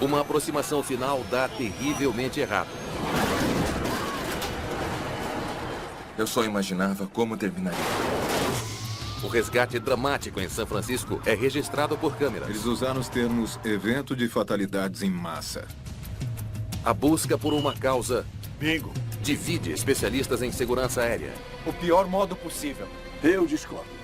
Uma aproximação final dá terrivelmente errado. Eu só imaginava como terminaria. O resgate dramático em São Francisco é registrado por câmeras. Eles usaram os termos evento de fatalidades em massa. A busca por uma causa Bingo. divide especialistas em segurança aérea. O pior modo possível. Eu discordo.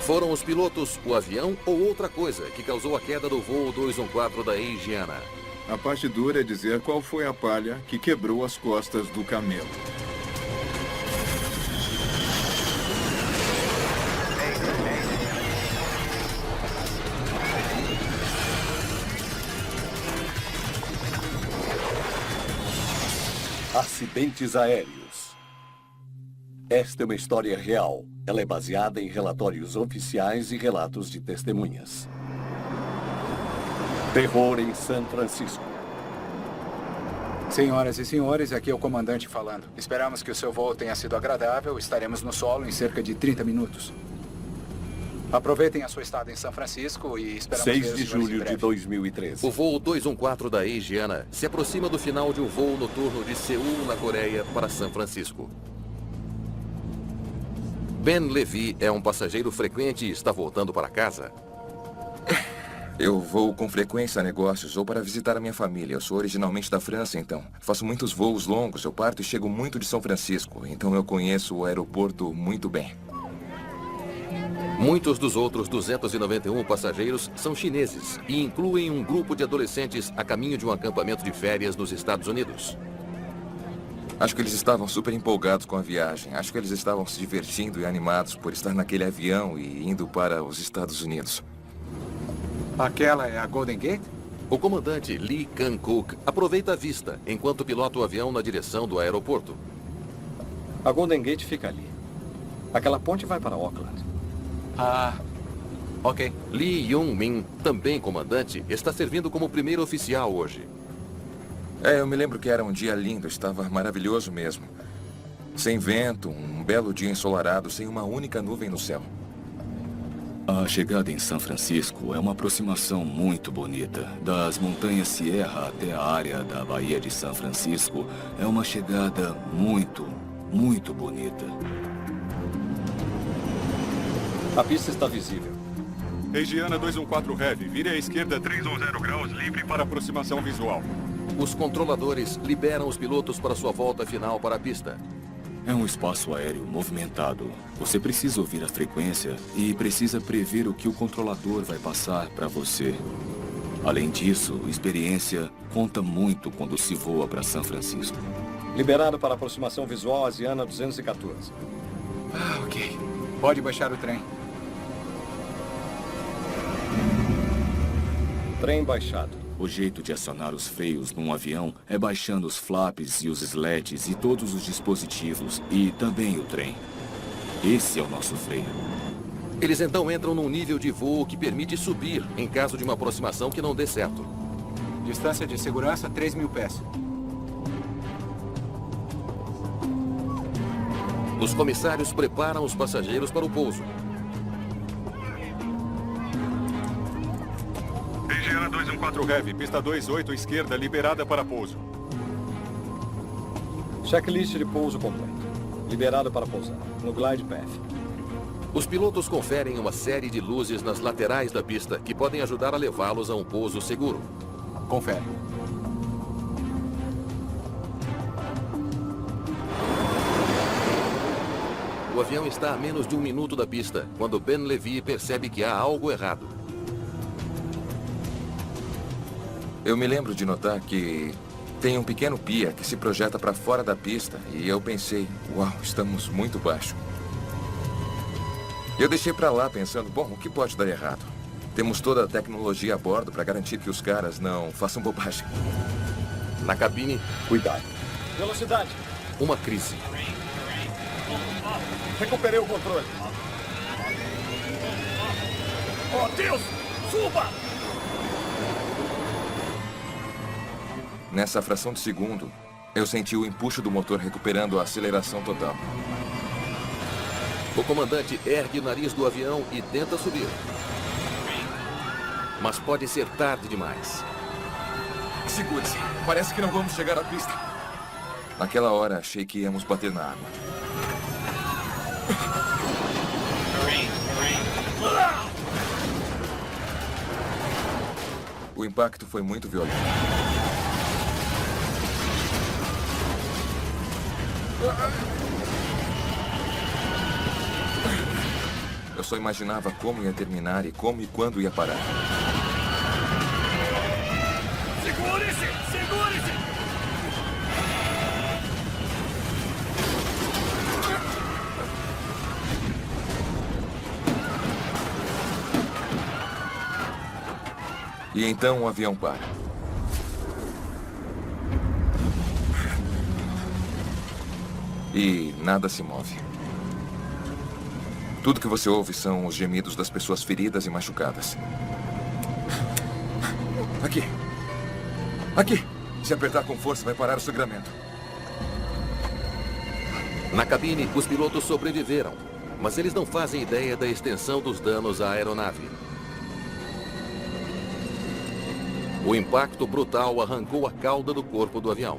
Foram os pilotos, o avião ou outra coisa que causou a queda do voo 214 da Asiana? A parte dura é dizer qual foi a palha que quebrou as costas do camelo. Acidentes aéreos. Esta é uma história real. Ela é baseada em relatórios oficiais e relatos de testemunhas. Terror em São Francisco. Senhoras e senhores, aqui é o comandante falando. Esperamos que o seu voo tenha sido agradável. Estaremos no solo em cerca de 30 minutos. Aproveitem a sua estada em São Francisco e esperamos ver 6 os de senhores em julho de breve. 2013. O voo 214 da Asiana se aproxima do final de um voo noturno de Seul, na Coreia, para São Francisco. Ben Levy é um passageiro frequente e está voltando para casa. Eu vou com frequência a negócios ou para visitar a minha família. Eu sou originalmente da França, então. Faço muitos voos longos. Eu parto e chego muito de São Francisco. Então eu conheço o aeroporto muito bem. Muitos dos outros 291 passageiros são chineses e incluem um grupo de adolescentes a caminho de um acampamento de férias nos Estados Unidos. Acho que eles estavam super empolgados com a viagem. Acho que eles estavam se divertindo e animados por estar naquele avião e indo para os Estados Unidos. Aquela é a Golden Gate? O comandante Lee Kang-kook aproveita a vista enquanto pilota o avião na direção do aeroporto. A Golden Gate fica ali. Aquela ponte vai para Auckland. Ah, ok. Lee Young-min, também comandante, está servindo como primeiro oficial hoje. Eu me lembro que era um dia lindo, estava maravilhoso mesmo. Sem vento, um belo dia ensolarado, sem uma única nuvem no céu. A chegada em São Francisco é uma aproximação muito bonita. Das montanhas Sierra até a área da Baía de São Francisco, é uma chegada muito, muito bonita. A pista está visível. Asiana 214 Heavy. Vire à esquerda 310 graus, livre para aproximação visual. Os controladores liberam os pilotos para sua volta final para a pista. É um espaço aéreo movimentado. Você precisa ouvir a frequência e precisa prever o que o controlador vai passar para você. Além disso, experiência conta muito quando se voa para São Francisco. Liberado para aproximação visual Asiana 214. Ah, ok. Pode baixar o trem. Trem baixado. O jeito de acionar os freios num avião é baixando os flaps e os sleds e todos os dispositivos, e também o trem. Esse é o nosso freio. Eles então entram num nível de voo que permite subir em caso de uma aproximação que não dê certo. Distância de segurança, 3.000 pés. Os comissários preparam os passageiros para o pouso. Asiana 214 Heavy. Pista 28, esquerda, liberada para pouso. Checklist de pouso completo. Liberado para pousar. No glide path. Os pilotos conferem uma série de luzes nas laterais da pista que podem ajudar a levá-los a um pouso seguro. Confere. O avião está a menos de 1 minuto da pista, quando Ben Levy percebe que há algo errado. Eu me lembro de notar que tem um pequeno pia que se projeta para fora da pista e eu pensei, uau, estamos muito baixo. Eu deixei para lá pensando, bom, o que pode dar errado? Temos toda a tecnologia a bordo para garantir que os caras não façam bobagem. Na cabine, Cuidado. Velocidade. uma crise. Recuperei o controle. Oh, Deus! Suba! Nessa fração de segundo, eu senti o empuxo do motor recuperando a aceleração total. O comandante ergue o nariz do avião e tenta subir. Mas pode ser tarde demais. Segure-se. Parece que não vamos chegar à pista. Naquela hora, achei que íamos bater na água. O impacto foi muito violento. Eu só imaginava como ia terminar e como e quando ia parar. Segure-se! Segure-se! E então o avião para. E nada se move. Tudo que você ouve são os gemidos das pessoas feridas e machucadas. Aqui. Aqui. Se apertar com força, vai parar o sangramento. Na cabine, os pilotos sobreviveram, mas eles não fazem ideia da extensão dos danos à aeronave. O impacto brutal arrancou a cauda do corpo do avião.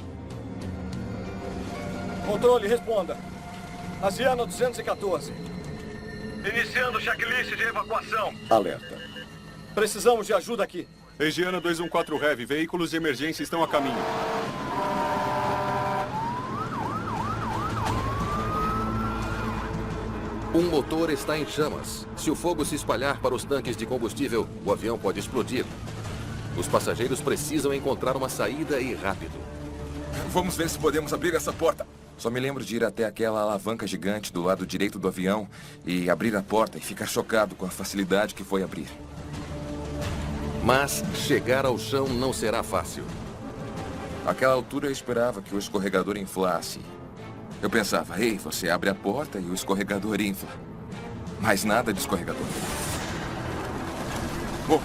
Controle, responda. Asiana 214. Iniciando checklist de evacuação. Alerta. Precisamos de ajuda aqui. Egiana 214 Heavy, veículos de emergência estão a caminho. Um motor está em chamas. Se o fogo se espalhar para os tanques de combustível, o avião pode explodir. Os passageiros precisam encontrar uma saída e rápido. Vamos ver se podemos abrir essa porta. Só me lembro de ir até aquela alavanca gigante do lado direito do avião e abrir a porta e ficar chocado com a facilidade que foi abrir. Mas chegar ao chão não será fácil. Àquela altura eu esperava que o escorregador inflasse. Eu pensava, ei, você abre a porta e o escorregador infla. Mas nada de escorregador. Bom,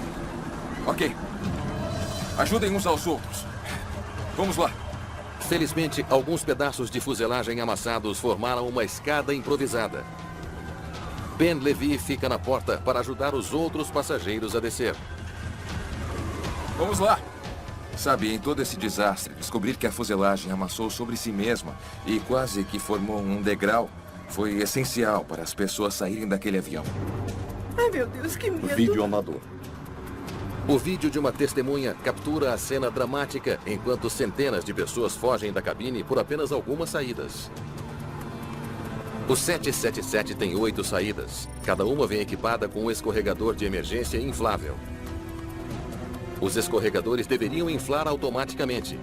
ok. Ajudem uns aos outros. Vamos lá. Felizmente, alguns pedaços de fuselagem amassados formaram uma escada improvisada. Ben Levy fica na porta para ajudar os outros passageiros a descer. Vamos lá. Sabe, em todo esse desastre, descobrir que a fuselagem amassou sobre si mesma e quase que formou um degrau foi essencial para as pessoas saírem daquele avião. Ai, meu Deus, que medo. Vídeo amador. O vídeo de uma testemunha captura a cena dramática enquanto centenas de pessoas fogem da cabine por apenas algumas saídas. O 777 tem 8 saídas. Cada uma vem equipada com um escorregador de emergência inflável. Os escorregadores deveriam inflar automaticamente,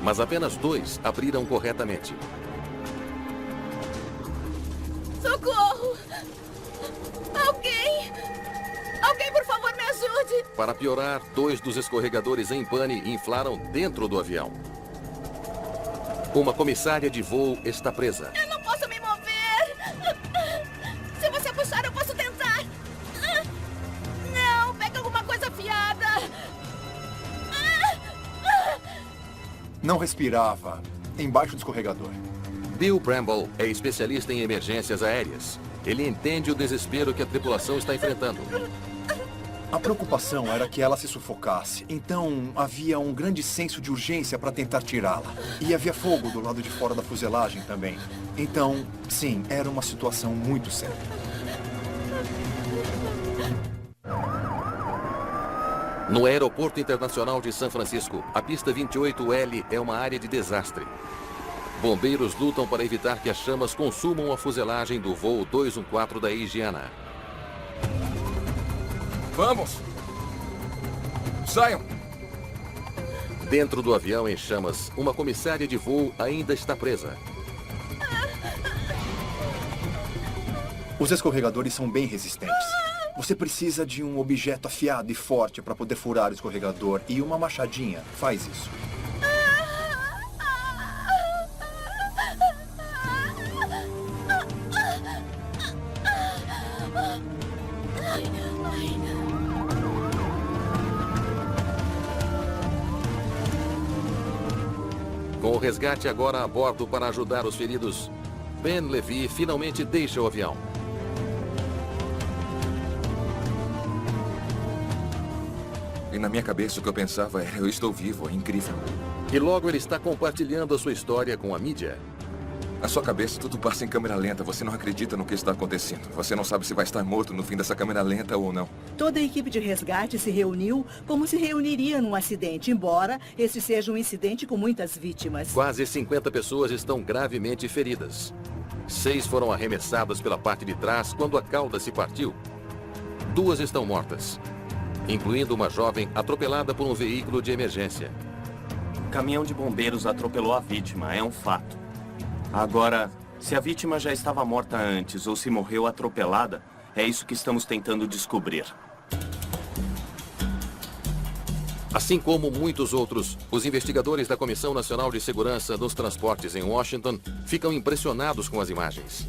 mas apenas 2 abriram corretamente. Socorro! Alguém! Alguém, por favor, me ajude! Para piorar, 2 dos escorregadores em pane inflaram dentro do avião. Uma comissária de voo está presa. Eu não posso me mover! Se você puxar, eu posso tentar! Não, pega alguma coisa afiada! Não respirava. Embaixo do escorregador. Bill Bramble é especialista em emergências aéreas. Ele entende o desespero que a tripulação está enfrentando. A preocupação era que ela se sufocasse. Então, havia um grande senso de urgência para tentar tirá-la. E havia fogo do lado de fora da fuselagem também. Então, sim, era uma situação muito séria. No Aeroporto Internacional de São Francisco, a pista 28L é uma área de desastre. Bombeiros lutam para evitar que as chamas consumam a fuselagem do voo 214 da Egiana. Vamos! Saiam! Dentro do avião em chamas, uma comissária de voo ainda está presa. Os escorregadores são bem resistentes. Você precisa de um objeto afiado e forte para poder furar o escorregador. E uma machadinha faz isso. Com o resgate agora a bordo para ajudar os feridos, Ben Levy finalmente deixa o avião. E na minha cabeça o que eu pensava era, eu estou vivo, é incrível. E logo ele está compartilhando a sua história com a mídia. Na sua cabeça tudo passa em câmera lenta, você não acredita no que está acontecendo. Você não sabe se vai estar morto no fim dessa câmera lenta ou não. Toda a equipe de resgate se reuniu como se reuniria num acidente, embora esse seja um incidente com muitas vítimas. Quase 50 pessoas estão gravemente feridas. 6 foram arremessadas pela parte de trás quando a cauda se partiu. 2 estão mortas, incluindo uma jovem atropelada por um veículo de emergência. O caminhão de bombeiros atropelou a vítima, é um fato. Agora, se a vítima já estava morta antes ou se morreu atropelada, é isso que estamos tentando descobrir. Assim como muitos outros, os investigadores da Comissão Nacional de Segurança dos Transportes em Washington ficam impressionados com as imagens.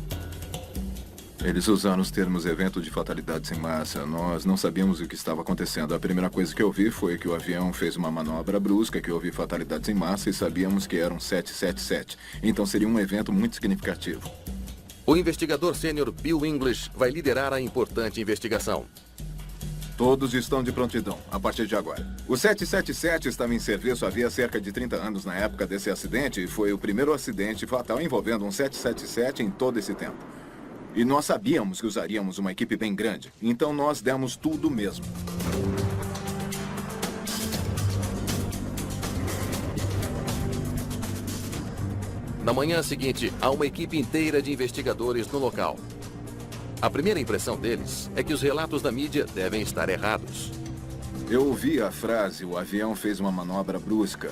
Eles usaram os termos evento de fatalidades em massa. Nós não sabíamos o que estava acontecendo. A primeira coisa que eu vi foi que o avião fez uma manobra brusca, que houve fatalidades em massa e sabíamos que era um 777. Então seria um evento muito significativo. O investigador sênior Bill English vai liderar a importante investigação. Todos estão de prontidão, a partir de agora. O 777 estava em serviço havia cerca de 30 anos na época desse acidente e foi o primeiro acidente fatal envolvendo um 777 em todo esse tempo. E nós sabíamos que usaríamos uma equipe bem grande, então nós demos tudo mesmo. Na manhã seguinte, há uma equipe inteira de investigadores no local. A primeira impressão deles é que os relatos da mídia devem estar errados. Eu ouvi a frase, o avião fez uma manobra brusca.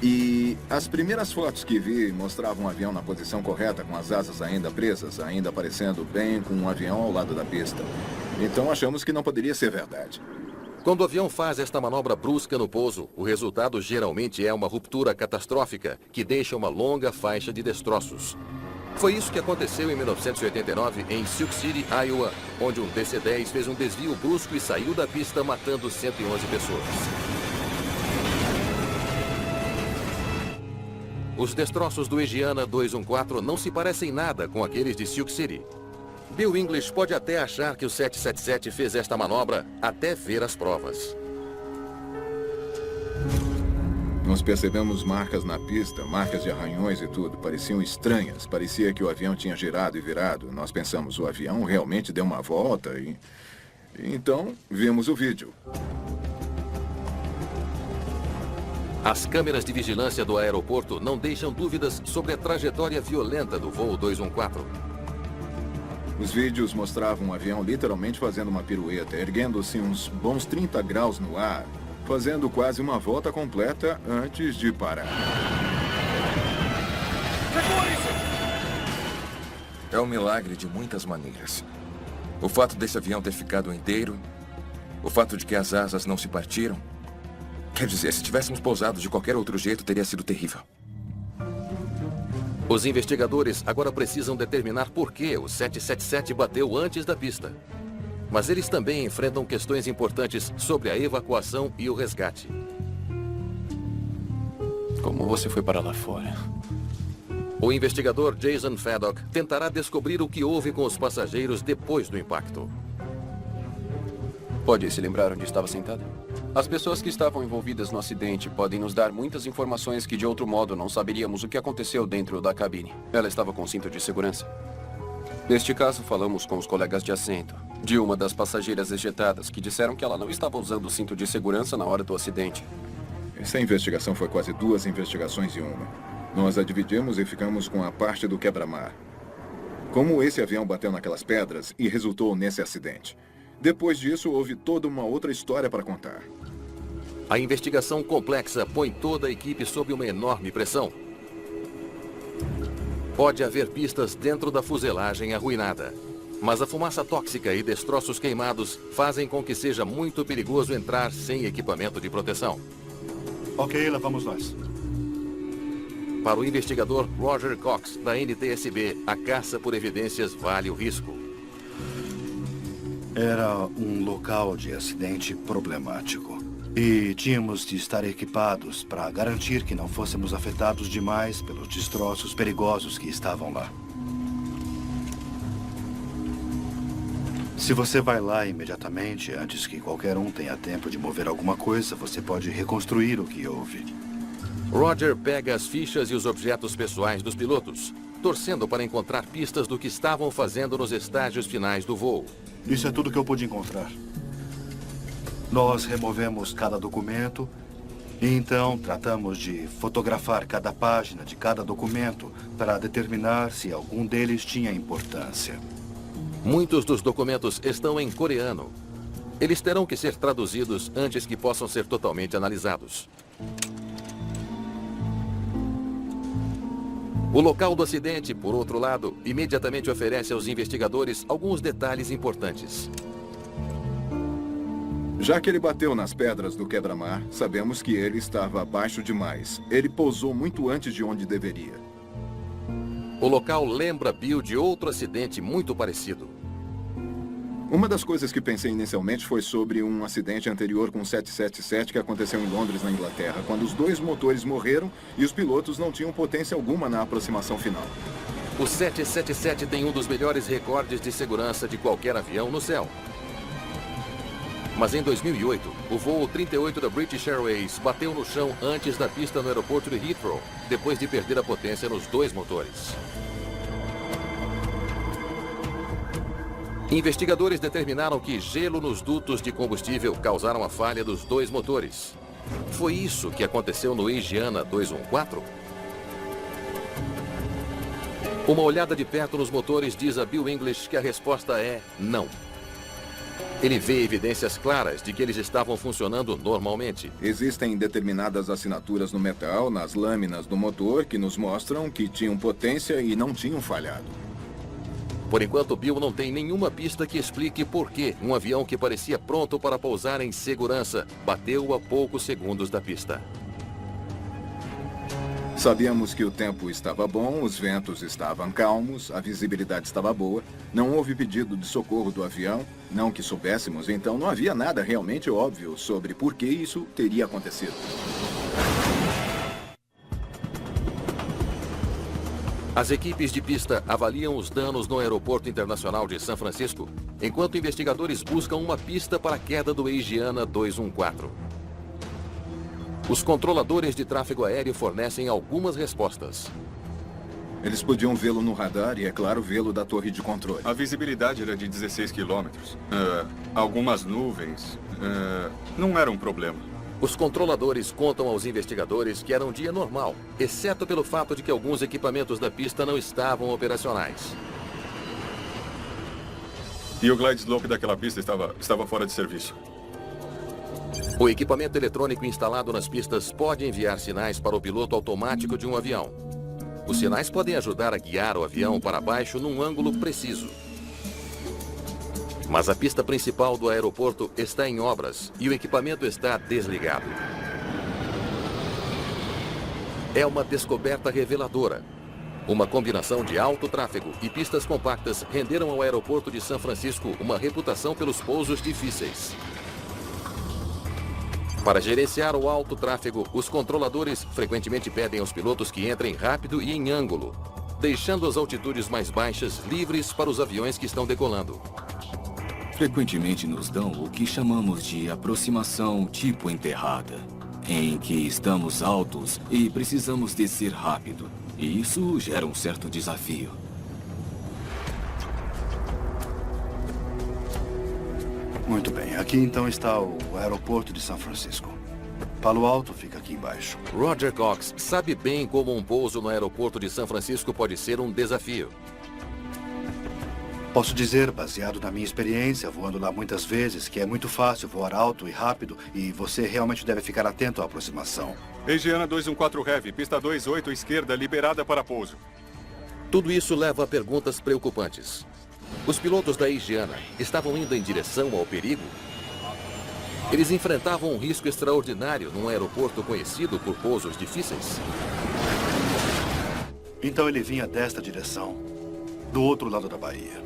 E as primeiras fotos que vi mostravam o avião na posição correta, com as asas ainda presas, ainda aparecendo bem com um avião ao lado da pista. Então achamos que não poderia ser verdade. Quando o avião faz esta manobra brusca no pouso, o resultado geralmente é uma ruptura catastrófica que deixa uma longa faixa de destroços. Foi isso que aconteceu em 1989 em Sioux City, Iowa, onde um DC-10 fez um desvio brusco e saiu da pista matando 111 pessoas. Os destroços do Indiana 214 não se parecem nada com aqueles de Sioux City. Bill English pode até achar que o 777 fez esta manobra até ver as provas. Nós percebemos marcas na pista, marcas de arranhões e tudo. Pareciam estranhas. Parecia que o avião tinha girado e virado. Nós pensamos, o avião realmente deu uma volta e... Então, vimos o vídeo. As câmeras de vigilância do aeroporto não deixam dúvidas sobre a trajetória violenta do voo 214. Os vídeos mostravam o avião literalmente fazendo uma pirueta, erguendo-se uns bons 30 graus no ar, fazendo quase uma volta completa antes de parar. É um milagre de muitas maneiras. O fato desse avião ter ficado inteiro, o fato de que as asas não se partiram. Quer dizer, se tivéssemos pousado de qualquer outro jeito, teria sido terrível. Os investigadores agora precisam determinar por que o 777 bateu antes da pista. Mas eles também enfrentam questões importantes sobre a evacuação e o resgate. Como você foi para lá fora? O investigador Jason Fedok tentará descobrir o que houve com os passageiros depois do impacto. Pode se lembrar onde estava sentado? As pessoas que estavam envolvidas no acidente podem nos dar muitas informações que de outro modo não saberíamos o que aconteceu dentro da cabine. Ela estava com cinto de segurança. Neste caso, falamos com os colegas de assento de uma das passageiras ejetadas que disseram que ela não estava usando o cinto de segurança na hora do acidente. Essa investigação foi quase 2 investigações em uma. Nós a dividimos e ficamos com a parte do quebra-mar. Como esse avião bateu naquelas pedras e resultou nesse acidente. Depois disso, houve toda uma outra história para contar. A investigação complexa põe toda a equipe sob uma enorme pressão. Pode haver pistas dentro da fuselagem arruinada, mas a fumaça tóxica e destroços queimados fazem com que seja muito perigoso entrar sem equipamento de proteção. Ok, lá vamos nós. Para o investigador Roger Cox, da NTSB, a caça por evidências vale o risco. Era um local de acidente problemático. E tínhamos de estar equipados para garantir que não fôssemos afetados demais pelos destroços perigosos que estavam lá. Se você vai lá imediatamente, antes que qualquer um tenha tempo de mover alguma coisa, você pode reconstruir o que houve. Roger pega as fichas e os objetos pessoais dos pilotos, torcendo para encontrar pistas do que estavam fazendo nos estágios finais do voo. Isso é tudo que eu pude encontrar. Nós removemos cada documento e então tratamos de fotografar cada página de cada documento para determinar se algum deles tinha importância. Muitos dos documentos estão em coreano. Eles terão que ser traduzidos antes que possam ser totalmente analisados. O local do acidente, por outro lado, imediatamente oferece aos investigadores alguns detalhes importantes. Já que ele bateu nas pedras do quebra-mar, sabemos que ele estava abaixo demais. Ele pousou muito antes de onde deveria. O local lembra Bill de outro acidente muito parecido. Uma das coisas que pensei inicialmente foi sobre um acidente anterior com o 777 que aconteceu em Londres, na Inglaterra, quando os 2 motores morreram e os pilotos não tinham potência alguma na aproximação final. O 777 tem um dos melhores recordes de segurança de qualquer avião no céu. Mas em 2008, o voo 38 da British Airways bateu no chão antes da pista no aeroporto de Heathrow, depois de perder a potência nos 2 motores. Investigadores determinaram que gelo nos dutos de combustível causaram a falha dos 2 motores. Foi isso que aconteceu no Asiana 214? Uma olhada de perto nos motores diz a Bill English que a resposta é não. Ele vê evidências claras de que eles estavam funcionando normalmente. Existem determinadas assinaturas no metal, nas lâminas do motor, que nos mostram que tinham potência e não tinham falhado. Por enquanto, Bill não tem nenhuma pista que explique por que um avião que parecia pronto para pousar em segurança bateu a poucos segundos da pista. Sabíamos que o tempo estava bom, os ventos estavam calmos, a visibilidade estava boa, não houve pedido de socorro do avião, não que soubéssemos, então não havia nada realmente óbvio sobre por que isso teria acontecido. As equipes de pista avaliam os danos no Aeroporto Internacional de São Francisco, enquanto investigadores buscam uma pista para a queda do Asiana 214. Os controladores de tráfego aéreo fornecem algumas respostas. Eles podiam vê-lo no radar e, é claro, vê-lo da torre de controle. A visibilidade era de 16 quilômetros. Algumas nuvens. Não era um problema. Os controladores contam aos investigadores que era um dia normal, exceto pelo fato de que alguns equipamentos da pista não estavam operacionais. E o glide slope daquela pista estava fora de serviço. O equipamento eletrônico instalado nas pistas pode enviar sinais para o piloto automático de um avião. Os sinais podem ajudar a guiar o avião para baixo num ângulo preciso. Mas a pista principal do aeroporto está em obras e o equipamento está desligado. É uma descoberta reveladora. Uma combinação de alto tráfego e pistas compactas renderam ao aeroporto de São Francisco uma reputação pelos pousos difíceis. Para gerenciar o alto tráfego, os controladores frequentemente pedem aos pilotos que entrem rápido e em ângulo, deixando as altitudes mais baixas livres para os aviões que estão decolando. Frequentemente nos dão o que chamamos de aproximação tipo enterrada, em que estamos altos e precisamos descer rápido. E isso gera um certo desafio. Muito bem, aqui então está o aeroporto de São Francisco. Palo Alto fica aqui embaixo. Roger Cox sabe bem como um pouso no aeroporto de São Francisco pode ser um desafio. Posso dizer, baseado na minha experiência, voando lá muitas vezes, que é muito fácil voar alto e rápido e você realmente deve ficar atento à aproximação. Asiana 214 Heavy, pista 28 esquerda, liberada para pouso. Tudo isso leva a perguntas preocupantes. Os pilotos da Asiana estavam indo em direção ao perigo? Eles enfrentavam um risco extraordinário num aeroporto conhecido por pousos difíceis? Então ele vinha desta direção, do outro lado da baía.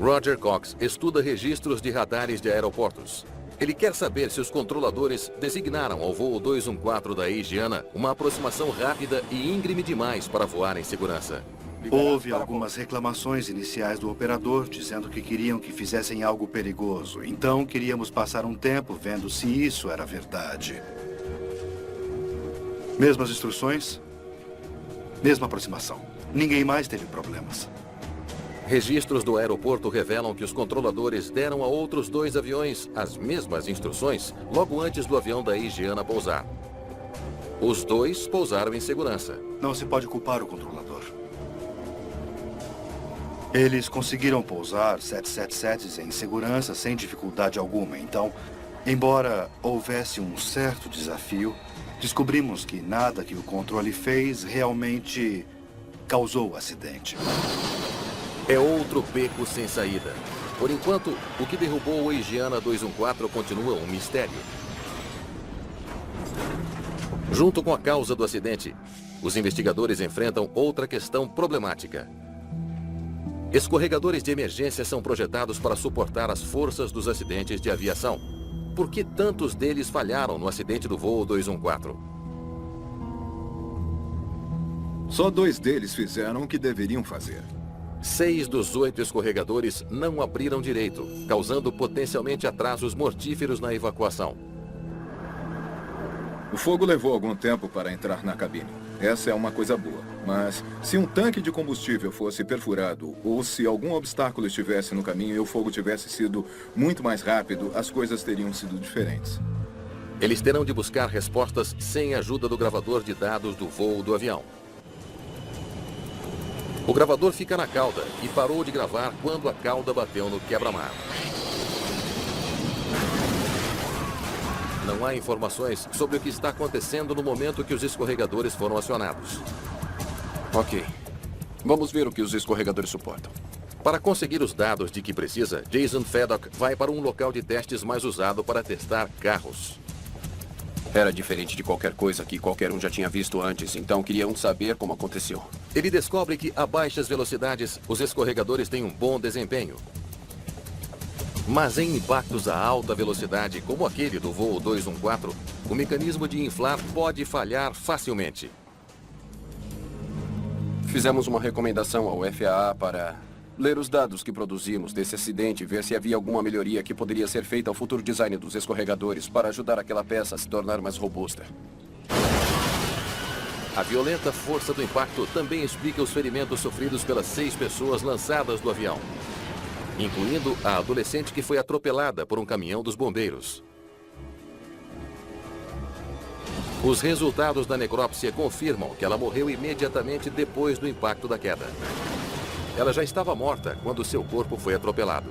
Roger Cox estuda registros de radares de aeroportos. Ele quer saber se os controladores designaram ao voo 214 da Asiana uma aproximação rápida e íngreme demais para voar em segurança. Houve algumas reclamações iniciais do operador, dizendo que queriam que fizessem algo perigoso. Então, queríamos passar um tempo vendo se isso era verdade. Mesmas instruções, mesma aproximação. Ninguém mais teve problemas. Registros do aeroporto revelam que os controladores deram a outros 2 aviões as mesmas instruções logo antes do avião da Higiana pousar. Os 2 pousaram em segurança. Não se pode culpar o controlador. Eles conseguiram pousar 777s em segurança sem dificuldade alguma. Então, embora houvesse um certo desafio, descobrimos que nada que o controle fez realmente causou o acidente. É outro beco sem saída. Por enquanto, o que derrubou o Higiana 214 continua um mistério. Junto com a causa do acidente, os investigadores enfrentam outra questão problemática. Escorregadores de emergência são projetados para suportar as forças dos acidentes de aviação. Por que tantos deles falharam no acidente do voo 214? Só 2 deles fizeram o que deveriam fazer. 6 dos 8 escorregadores não abriram direito, causando potencialmente atrasos mortíferos na evacuação. O fogo levou algum tempo para entrar na cabine. Essa é uma coisa boa. Mas se um tanque de combustível fosse perfurado ou se algum obstáculo estivesse no caminho e o fogo tivesse sido muito mais rápido, as coisas teriam sido diferentes. Eles terão de buscar respostas sem a ajuda do gravador de dados do voo do avião. O gravador fica na cauda e parou de gravar quando a cauda bateu no quebra-mar. Não há informações sobre o que está acontecendo no momento que os escorregadores foram acionados. Ok. Vamos ver o que os escorregadores suportam. Para conseguir os dados de que precisa, Jason Fedok vai para um local de testes mais usado para testar carros. Era diferente de qualquer coisa que qualquer um já tinha visto antes, então queriam saber como aconteceu. Ele descobre que a baixas velocidades, os escorregadores têm um bom desempenho. Mas em impactos a alta velocidade, como aquele do voo 214, o mecanismo de inflar pode falhar facilmente. Fizemos uma recomendação ao FAA para ler os dados que produzimos desse acidente e ver se havia alguma melhoria que poderia ser feita ao futuro design dos escorregadores para ajudar aquela peça a se tornar mais robusta. A violenta força do impacto também explica os ferimentos sofridos pelas 6 pessoas lançadas do avião, incluindo a adolescente que foi atropelada por um caminhão dos bombeiros. Os resultados da necrópsia confirmam que ela morreu imediatamente depois do impacto da queda. Ela já estava morta quando seu corpo foi atropelado.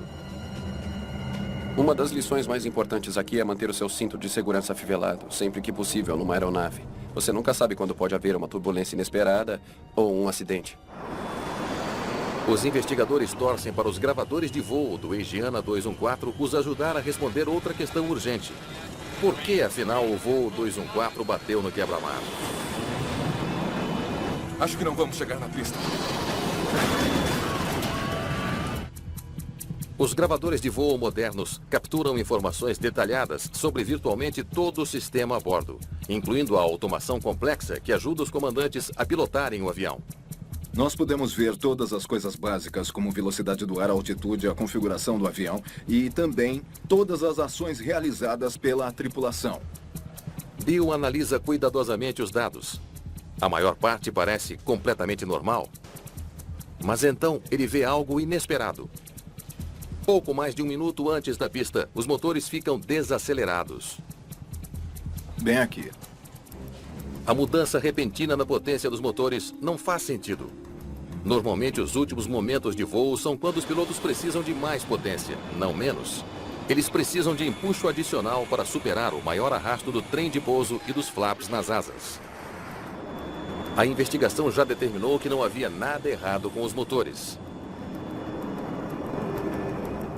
Uma das lições mais importantes aqui é manter o seu cinto de segurança afivelado, sempre que possível, numa aeronave. Você nunca sabe quando pode haver uma turbulência inesperada ou um acidente. Os investigadores torcem para os gravadores de voo do Higiana 214 os ajudar a responder outra questão urgente. Por que, afinal, o voo 214 bateu no quebra-mar? Acho que não vamos chegar na pista. Os gravadores de voo modernos capturam informações detalhadas sobre virtualmente todo o sistema a bordo, incluindo a automação complexa que ajuda os comandantes a pilotarem o avião. Nós podemos ver todas as coisas básicas, como velocidade do ar, altitude, a configuração do avião e também todas as ações realizadas pela tripulação. Bill analisa cuidadosamente os dados. A maior parte parece completamente normal. Mas então ele vê algo inesperado. Pouco mais de 1 minuto antes da pista, os motores ficam desacelerados. Bem aqui. A mudança repentina na potência dos motores não faz sentido. Normalmente, os últimos momentos de voo são quando os pilotos precisam de mais potência, não menos. Eles precisam de empuxo adicional para superar o maior arrasto do trem de pouso e dos flaps nas asas. A investigação já determinou que não havia nada errado com os motores.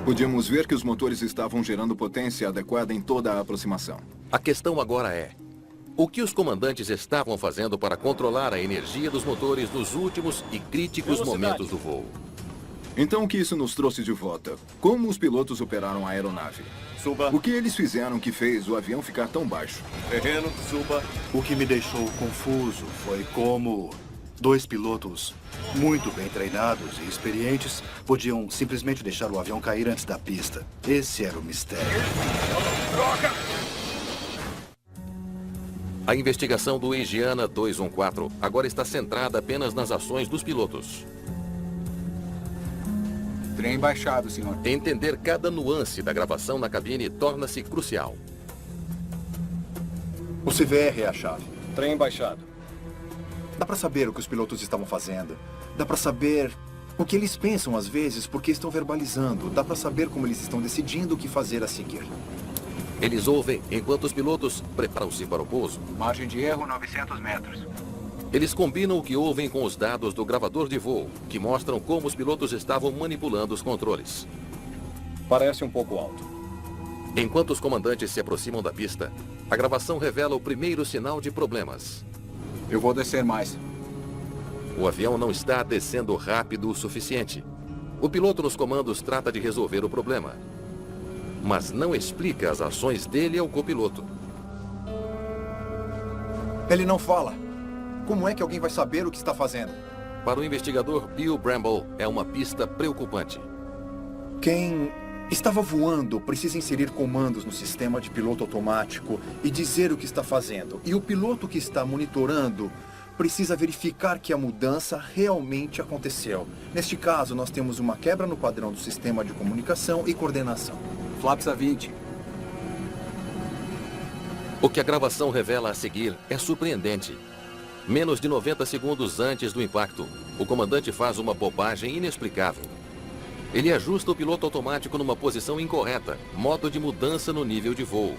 Podíamos ver que os motores estavam gerando potência adequada em toda a aproximação. A questão agora é: o que os comandantes estavam fazendo para controlar a energia dos motores nos últimos e críticos momentos do voo? Então o que isso nos trouxe de volta? Como os pilotos operaram a aeronave? Suba. O que eles fizeram que fez o avião ficar tão baixo? Terreno, suba. O que me deixou confuso foi como 2 pilotos muito bem treinados e experientes podiam simplesmente deixar o avião cair antes da pista. Esse era o mistério. A investigação do Indiana 214 agora está centrada apenas nas ações dos pilotos. Trem baixado, senhor. Entender cada nuance da gravação na cabine torna-se crucial. O CVR é a chave. Trem baixado. Dá para saber o que os pilotos estavam fazendo. Dá para saber o que eles pensam às vezes porque estão verbalizando. Dá para saber como eles estão decidindo o que fazer a seguir. Eles ouvem enquanto os pilotos preparam-se para o pouso. Margem de erro, 900 metros. Eles combinam o que ouvem com os dados do gravador de voo, que mostram como os pilotos estavam manipulando os controles. Parece um pouco alto. Enquanto os comandantes se aproximam da pista, a gravação revela o primeiro sinal de problemas. Eu vou descer mais. O avião não está descendo rápido o suficiente. O piloto nos comandos trata de resolver o problema, mas não explica as ações dele ao copiloto. Ele não fala. Como é que alguém vai saber o que está fazendo? Para o investigador Bill Bramble, é uma pista preocupante. Quem estava voando precisa inserir comandos no sistema de piloto automático e dizer o que está fazendo. E o piloto que está monitorando precisa verificar que a mudança realmente aconteceu. Neste caso, nós temos uma quebra no padrão do sistema de comunicação e coordenação. Flaps a 20. O que a gravação revela a seguir é surpreendente. Menos de 90 segundos antes do impacto, o comandante faz uma bobagem inexplicável. Ele ajusta o piloto automático numa posição incorreta, modo de mudança no nível de voo.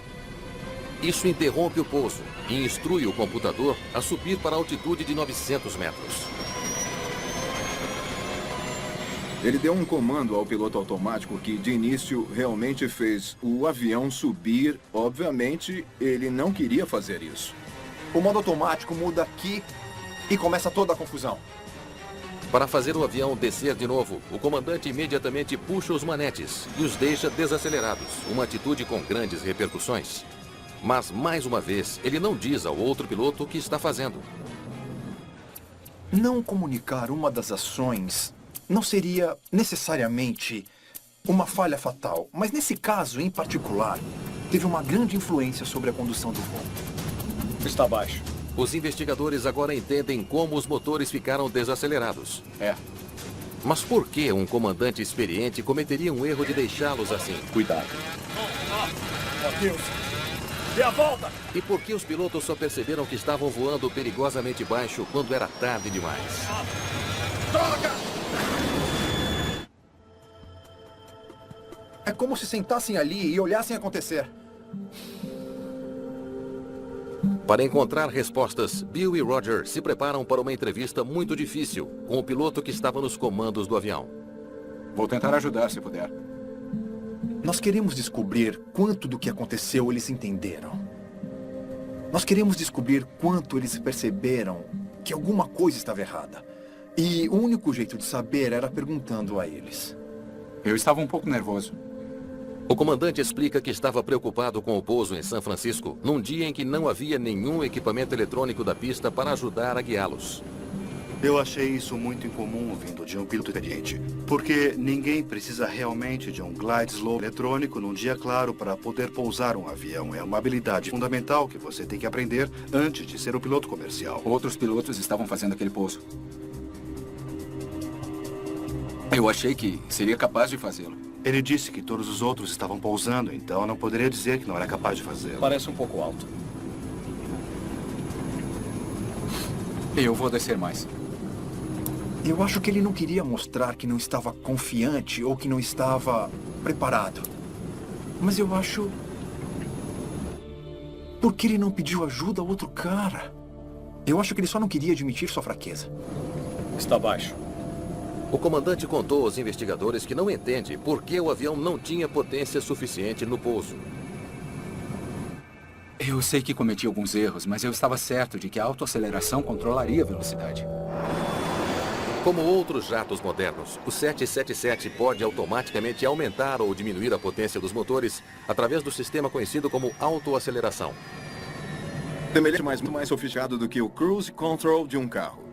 Isso interrompe o pouso e instrui o computador a subir para a altitude de 900 metros. Ele deu um comando ao piloto automático que, de início, realmente fez o avião subir. Obviamente, ele não queria fazer isso. O modo automático muda aqui e começa toda a confusão. Para fazer o avião descer de novo, o comandante imediatamente puxa os manetes e os deixa desacelerados, uma atitude com grandes repercussões. Mas, mais uma vez, ele não diz ao outro piloto o que está fazendo. Não comunicar uma das ações não seria necessariamente uma falha fatal, mas nesse caso em particular, teve uma grande influência sobre a condução do voo. Está baixo. Os investigadores agora entendem como os motores ficaram desacelerados. Mas por que um comandante experiente cometeria um erro de deixá-los assim? Cuidado. Meu Deus! Dê a volta! E por que os pilotos só perceberam que estavam voando perigosamente baixo quando era tarde demais? Droga! É como se sentassem ali e olhassem acontecer. Para encontrar respostas, Bill e Roger se preparam para uma entrevista muito difícil com o piloto que estava nos comandos do avião. Vou tentar ajudar se puder. Nós queremos descobrir quanto do que aconteceu eles entenderam. Nós queremos descobrir quanto eles perceberam que alguma coisa estava errada. E o único jeito de saber era perguntando a eles. Eu estava um pouco nervoso. O comandante explica que estava preocupado com o pouso em São Francisco, num dia em que não havia nenhum equipamento eletrônico da pista para ajudar a guiá-los. Eu achei isso muito incomum vindo de um piloto experiente, porque ninguém precisa realmente de um glide slope eletrônico num dia claro para poder pousar um avião. É uma habilidade fundamental que você tem que aprender antes de ser um piloto comercial. Outros pilotos estavam fazendo aquele pouso. Eu achei que seria capaz de fazê-lo. Ele disse que todos os outros estavam pousando, então eu não poderia dizer que não era capaz de fazê-lo. Parece um pouco alto. Eu vou descer mais. Eu acho que ele não queria mostrar que não estava confiante ou que não estava preparado. Mas eu acho... Por que ele não pediu ajuda ao outro cara? Eu acho que ele só não queria admitir sua fraqueza. Está baixo. O comandante contou aos investigadores que não entende por que o avião não tinha potência suficiente no pouso. Eu sei que cometi alguns erros, mas eu estava certo de que a autoaceleração controlaria a velocidade. Como outros jatos modernos, o 777 pode automaticamente aumentar ou diminuir a potência dos motores através do sistema conhecido como autoaceleração. Semelhante, mas muito mais sofisticado do que o cruise control de um carro.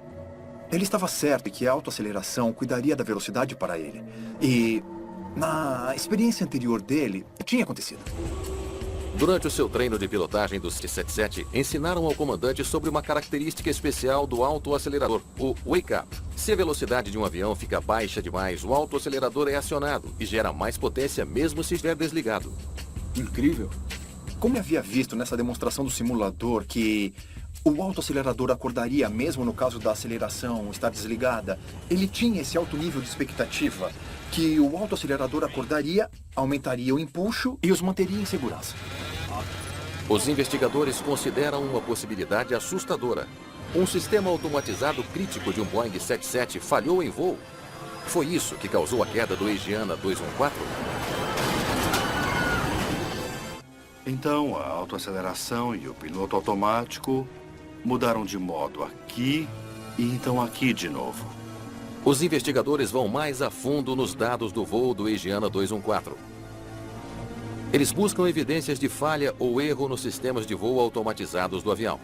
Ele estava certo que a autoaceleração cuidaria da velocidade para ele. E na experiência anterior dele, tinha acontecido. Durante o seu treino de pilotagem do 777, ensinaram ao comandante sobre uma característica especial do autoacelerador, o Wake Up. Se a velocidade de um avião fica baixa demais, o autoacelerador é acionado e gera mais potência mesmo se estiver desligado. Incrível. Como eu havia visto nessa demonstração do simulador que o autoacelerador acordaria mesmo no caso da aceleração estar desligada, ele tinha esse alto nível de expectativa que o autoacelerador acordaria, aumentaria o empuxo e os manteria em segurança. Os investigadores consideram uma possibilidade assustadora. Um sistema automatizado crítico de um Boeing 77 falhou em voo. Foi isso que causou a queda do Asiana 214? Então, a autoaceleração e o piloto automático mudaram de modo aqui e então aqui de novo. Os investigadores vão mais a fundo nos dados do voo do Asiana 214. Eles buscam evidências de falha ou erro nos sistemas de voo automatizados do avião.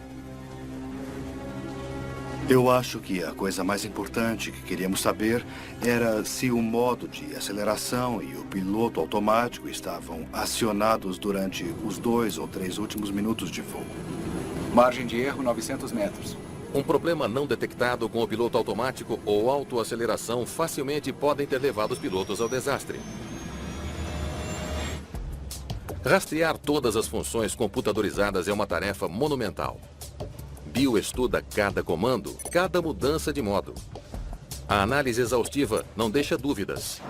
Eu acho que a coisa mais importante que queríamos saber era se o modo de aceleração e o piloto automático estavam acionados durante os 2 ou 3 últimos minutos de voo. Margem de erro 900 metros. Um problema não detectado com o piloto automático ou autoaceleração facilmente podem ter levado os pilotos ao desastre. Rastrear todas as funções computadorizadas é uma tarefa monumental. Bill estuda cada comando, cada mudança de modo. A análise exaustiva não deixa dúvidas.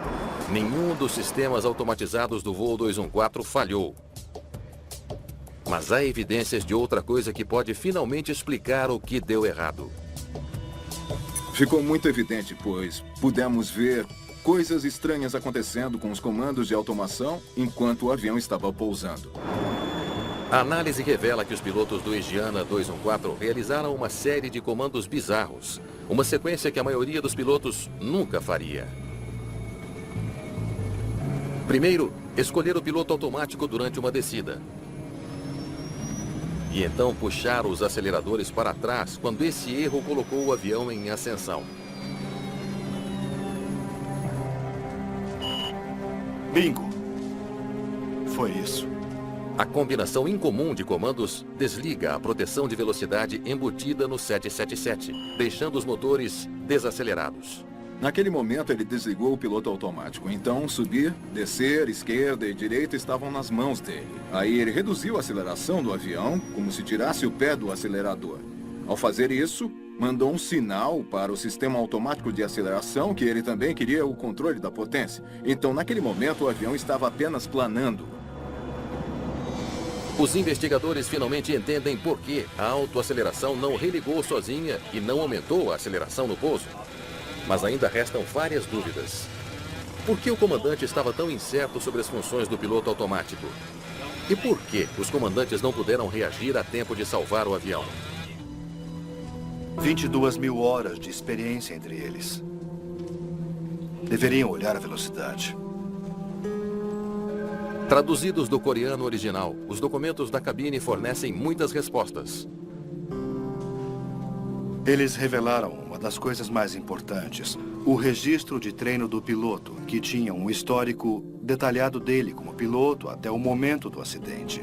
Nenhum dos sistemas automatizados do voo 214 falhou. Mas há evidências de outra coisa que pode finalmente explicar o que deu errado. Ficou muito evidente, pois pudemos ver coisas estranhas acontecendo com os comandos de automação enquanto o avião estava pousando. A análise revela que os pilotos do Asiana 214 realizaram uma série de comandos bizarros, uma sequência que a maioria dos pilotos nunca faria. Primeiro, escolher o piloto automático durante uma descida. E então puxar os aceleradores para trás quando esse erro colocou o avião em ascensão. Bingo! Foi isso. A combinação incomum de comandos desliga a proteção de velocidade embutida no 777, deixando os motores desacelerados. Naquele momento, ele desligou o piloto automático. Então, subir, descer, esquerda e direita estavam nas mãos dele. Aí ele reduziu a aceleração do avião, como se tirasse o pé do acelerador. Ao fazer isso, mandou um sinal para o sistema automático de aceleração que ele também queria o controle da potência. Então, naquele momento, o avião estava apenas planando. Os investigadores finalmente entendem por que a autoaceleração não religou sozinha e não aumentou a aceleração no pouso. Mas ainda restam várias dúvidas. Por que o comandante estava tão incerto sobre as funções do piloto automático? E por que os comandantes não puderam reagir a tempo de salvar o avião? 22.000 horas de experiência entre eles. Deveriam olhar a velocidade. Traduzidos do coreano original, os documentos da cabine fornecem muitas respostas. Eles revelaram uma das coisas mais importantes, o registro de treino do piloto, que tinha um histórico detalhado dele como piloto até o momento do acidente.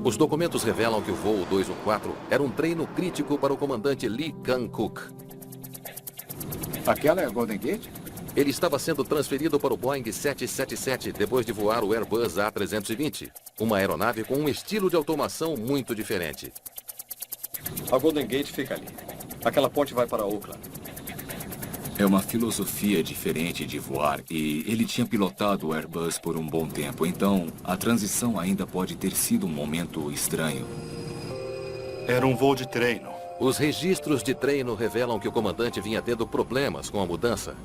Os documentos revelam que o voo 214 era um treino crítico para o comandante Lee Kang-kook. Aquela é a Golden Gate? Ele estava sendo transferido para o Boeing 777 depois de voar o Airbus A320, uma aeronave com um estilo de automação muito diferente. A Golden Gate fica ali. Aquela ponte vai para Oakland. É uma filosofia diferente de voar e ele tinha pilotado o Airbus por um bom tempo, então a transição ainda pode ter sido um momento estranho. Era um voo de treino. Os registros de treino revelam que o comandante vinha tendo problemas com a mudança.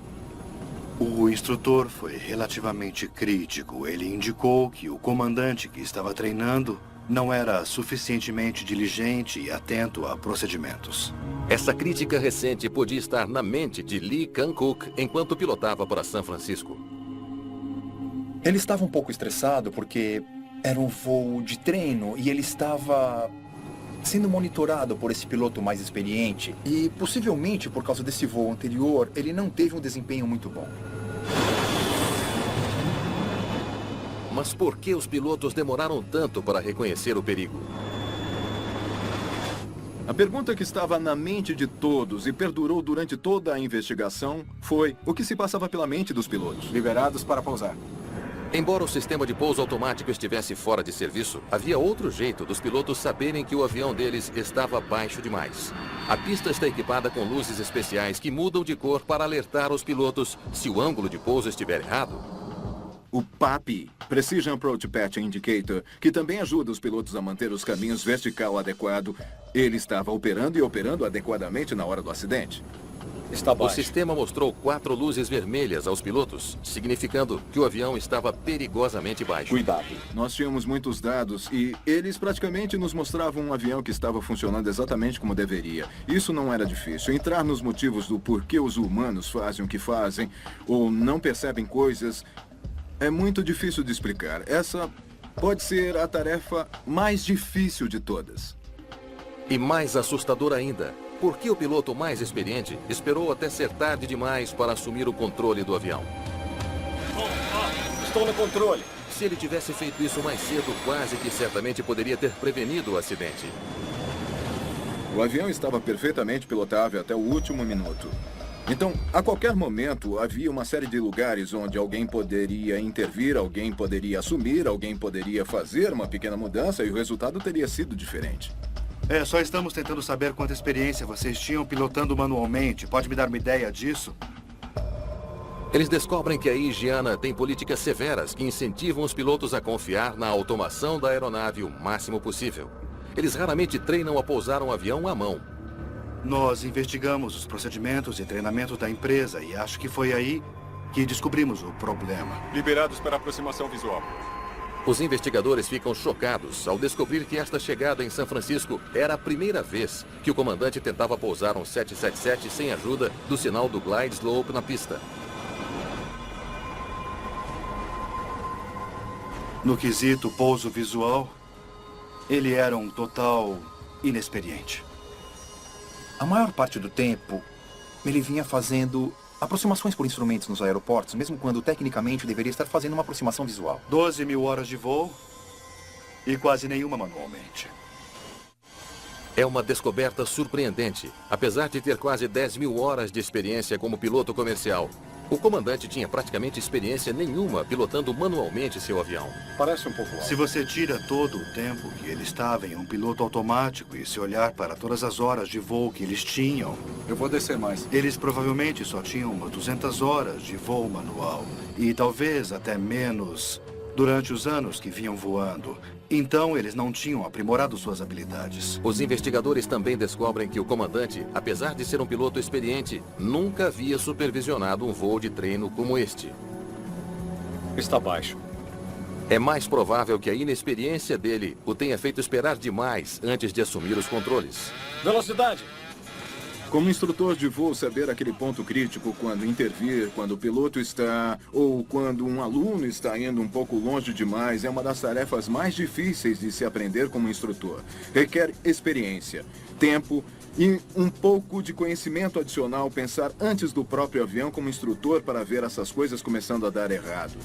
O instrutor foi relativamente crítico. Ele indicou que o comandante que estava treinando não era suficientemente diligente e atento a procedimentos. Essa crítica recente podia estar na mente de Lee Kang-kook enquanto pilotava para São Francisco. Ele estava um pouco estressado porque era um voo de treino e ele estava sendo monitorado por esse piloto mais experiente. E, possivelmente, por causa desse voo anterior, ele não teve um desempenho muito bom. Mas por que os pilotos demoraram tanto para reconhecer o perigo? A pergunta que estava na mente de todos e perdurou durante toda a investigação foi o que se passava pela mente dos pilotos. Liberados para pousar. Embora o sistema de pouso automático estivesse fora de serviço, havia outro jeito dos pilotos saberem que o avião deles estava baixo demais. A pista está equipada com luzes especiais que mudam de cor para alertar os pilotos se o ângulo de pouso estiver errado. O PAPI, Precision Approach Path Indicator, que também ajuda os pilotos a manter os caminhos vertical adequado, ele estava operando e operando adequadamente na hora do acidente. O sistema mostrou 4 luzes vermelhas aos pilotos, significando que o avião estava perigosamente baixo. Cuidado. Nós tínhamos muitos dados e eles praticamente nos mostravam um avião que estava funcionando exatamente como deveria. Isso não era difícil. Entrar nos motivos do porquê os humanos fazem o que fazem ou não percebem coisas é muito difícil de explicar. Essa pode ser a tarefa mais difícil de todas. E mais assustador ainda, por que o piloto mais experiente esperou até ser tarde demais para assumir o controle do avião? Estou no controle. Se ele tivesse feito isso mais cedo, quase que certamente poderia ter prevenido o acidente. O avião estava perfeitamente pilotável até o último minuto. Então, a qualquer momento, havia uma série de lugares onde alguém poderia intervir, alguém poderia assumir, alguém poderia fazer uma pequena mudança e o resultado teria sido diferente. Só estamos tentando saber quanta experiência vocês tinham pilotando manualmente. Pode me dar uma ideia disso? Eles descobrem que a Higiana tem políticas severas que incentivam os pilotos a confiar na automação da aeronave o máximo possível. Eles raramente treinam a pousar um avião à mão. Nós investigamos os procedimentos e treinamento da empresa e acho que foi aí que descobrimos o problema. Liberados para aproximação visual. Os investigadores ficam chocados ao descobrir que esta chegada em São Francisco era a primeira vez que o comandante tentava pousar um 777 sem ajuda do sinal do glide slope na pista. No quesito pouso visual, ele era um total inexperiente. A maior parte do tempo, ele vinha fazendo aproximações por instrumentos nos aeroportos, mesmo quando tecnicamente deveria estar fazendo uma aproximação visual. 12.000 horas de voo e quase nenhuma manualmente. É uma descoberta surpreendente. Apesar de ter quase 10.000 horas de experiência como piloto comercial, o comandante tinha praticamente experiência nenhuma pilotando manualmente seu avião. Parece um pouco alto. Se você tira todo o tempo que ele estava em um piloto automático e se olhar para todas as horas de voo que eles tinham... Eu vou descer mais. Eles provavelmente só tinham umas 200 horas de voo manual. E talvez até menos durante os anos que vinham voando. Então, eles não tinham aprimorado suas habilidades. Os investigadores também descobrem que o comandante, apesar de ser um piloto experiente, nunca havia supervisionado um voo de treino como este. Está baixo. É mais provável que a inexperiência dele o tenha feito esperar demais antes de assumir os controles. Velocidade! Como instrutor de voo, saber aquele ponto crítico quando intervir, quando o piloto está, ou quando um aluno está indo um pouco longe demais, é uma das tarefas mais difíceis de se aprender como instrutor. Requer experiência, tempo e um pouco de conhecimento adicional, pensar antes do próprio avião como instrutor para ver essas coisas começando a dar errado.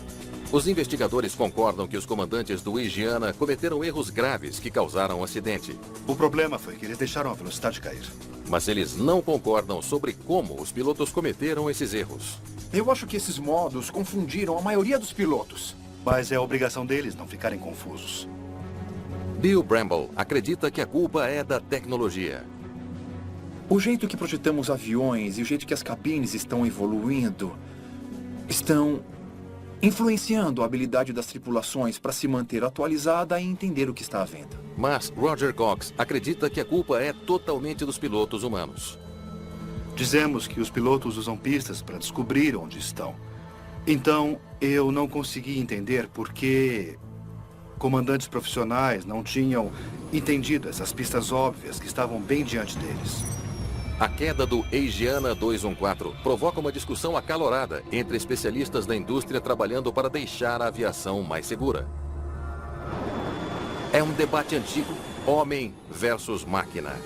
Os investigadores concordam que os comandantes do Higiana cometeram erros graves que causaram o acidente. O problema foi que eles deixaram a velocidade cair. Mas eles não concordam sobre como os pilotos cometeram esses erros. Eu acho que esses modos confundiram a maioria dos pilotos. Mas é a obrigação deles não ficarem confusos. Bill Bramble acredita que a culpa é da tecnologia. O jeito que projetamos aviões e o jeito que as cabines estão evoluindo estão influenciando a habilidade das tripulações para se manter atualizada e entender o que está havendo. Mas Roger Cox acredita que a culpa é totalmente dos pilotos humanos. Dizemos que os pilotos usam pistas para descobrir onde estão. Então, eu não consegui entender por que comandantes profissionais não tinham entendido essas pistas óbvias que estavam bem diante deles. A queda do Higiana 214 provoca uma discussão acalorada entre especialistas da indústria trabalhando para deixar a aviação mais segura. É um debate antigo. Homem versus máquina.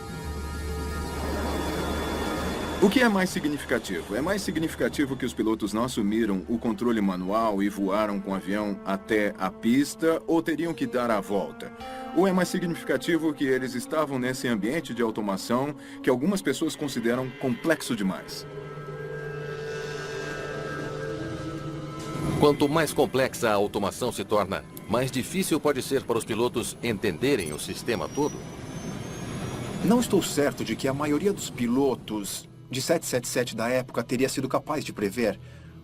O que é mais significativo? É mais significativo que os pilotos não assumiram o controle manual e voaram com o avião até a pista ou teriam que dar a volta? Ou é mais significativo que eles estavam nesse ambiente de automação que algumas pessoas consideram complexo demais? Quanto mais complexa a automação se torna, mais difícil pode ser para os pilotos entenderem o sistema todo? Não estou certo de que a maioria dos pilotos de 777 da época teria sido capaz de prever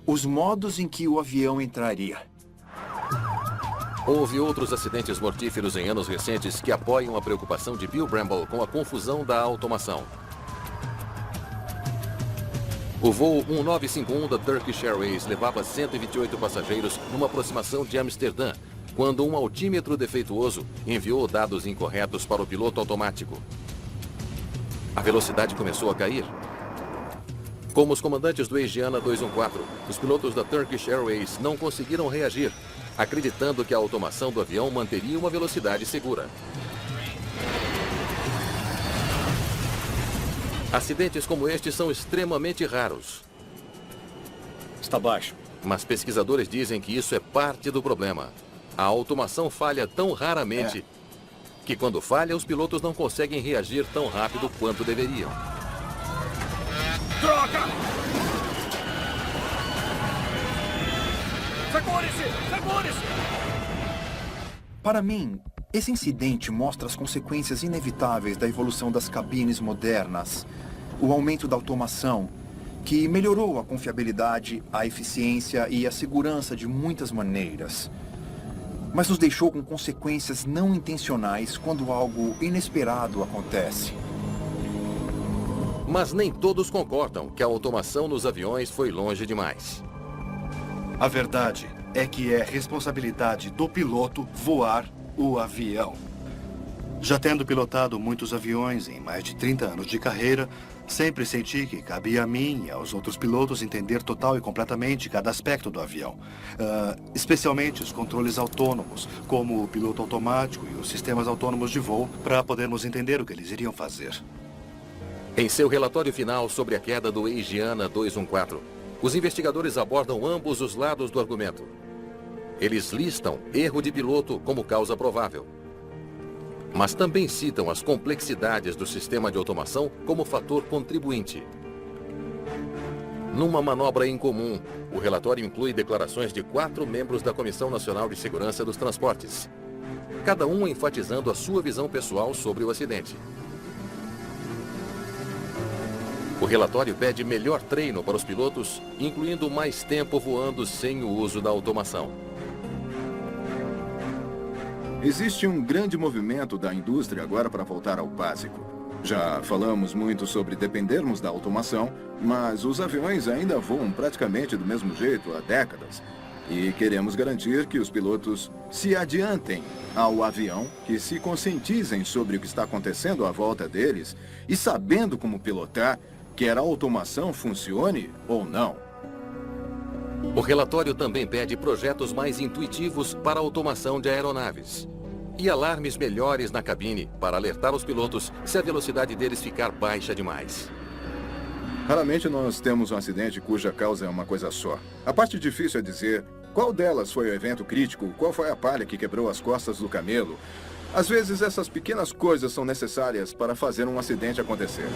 os modos em que o avião entraria. Houve outros acidentes mortíferos em anos recentes que apoiam a preocupação de Bill Bramble com a confusão da automação. O voo 1951 da Turkish Airways levava 128 passageiros numa aproximação de Amsterdã, quando um altímetro defeituoso enviou dados incorretos para o piloto automático. A velocidade começou a cair. Como os comandantes do Asiana 214, os pilotos da Turkish Airways não conseguiram reagir, acreditando que a automação do avião manteria uma velocidade segura. Acidentes como este são extremamente raros. Está baixo. Mas pesquisadores dizem que isso é parte do problema. A automação falha tão raramente que quando falha, os pilotos não conseguem reagir tão rápido quanto deveriam. Droga! Segure-se! Segure-se! Para mim, esse incidente mostra as consequências inevitáveis da evolução das cabines modernas, o aumento da automação, que melhorou a confiabilidade, a eficiência e a segurança de muitas maneiras, mas nos deixou com consequências não intencionais quando algo inesperado acontece. Mas nem todos concordam que a automação nos aviões foi longe demais. A verdade é que é responsabilidade do piloto voar o avião. Já tendo pilotado muitos aviões em mais de 30 anos de carreira, sempre senti que cabia a mim e aos outros pilotos entender total e completamente cada aspecto do avião. Especialmente os controles autônomos, como o piloto automático e os sistemas autônomos de voo, para podermos entender o que eles iriam fazer. Em seu relatório final sobre a queda do Asiana 214, os investigadores abordam ambos os lados do argumento. Eles listam erro de piloto como causa provável, mas também citam as complexidades do sistema de automação como fator contribuinte. Numa manobra incomum, o relatório inclui declarações de 4 membros da Comissão Nacional de Segurança dos Transportes, cada um enfatizando a sua visão pessoal sobre o acidente. O relatório pede melhor treino para os pilotos, incluindo mais tempo voando sem o uso da automação. Existe um grande movimento da indústria agora para voltar ao básico. Já falamos muito sobre dependermos da automação, mas os aviões ainda voam praticamente do mesmo jeito há décadas. E queremos garantir que os pilotos se adiantem ao avião, que se conscientizem sobre o que está acontecendo à volta deles e, sabendo como pilotar, quer a automação funcione ou não. O relatório também pede projetos mais intuitivos para a automação de aeronaves e alarmes melhores na cabine para alertar os pilotos se a velocidade deles ficar baixa demais. Raramente nós temos um acidente cuja causa é uma coisa só. A parte difícil é dizer qual delas foi o evento crítico, qual foi a palha que quebrou as costas do camelo. Às vezes essas pequenas coisas são necessárias para fazer um acidente acontecer.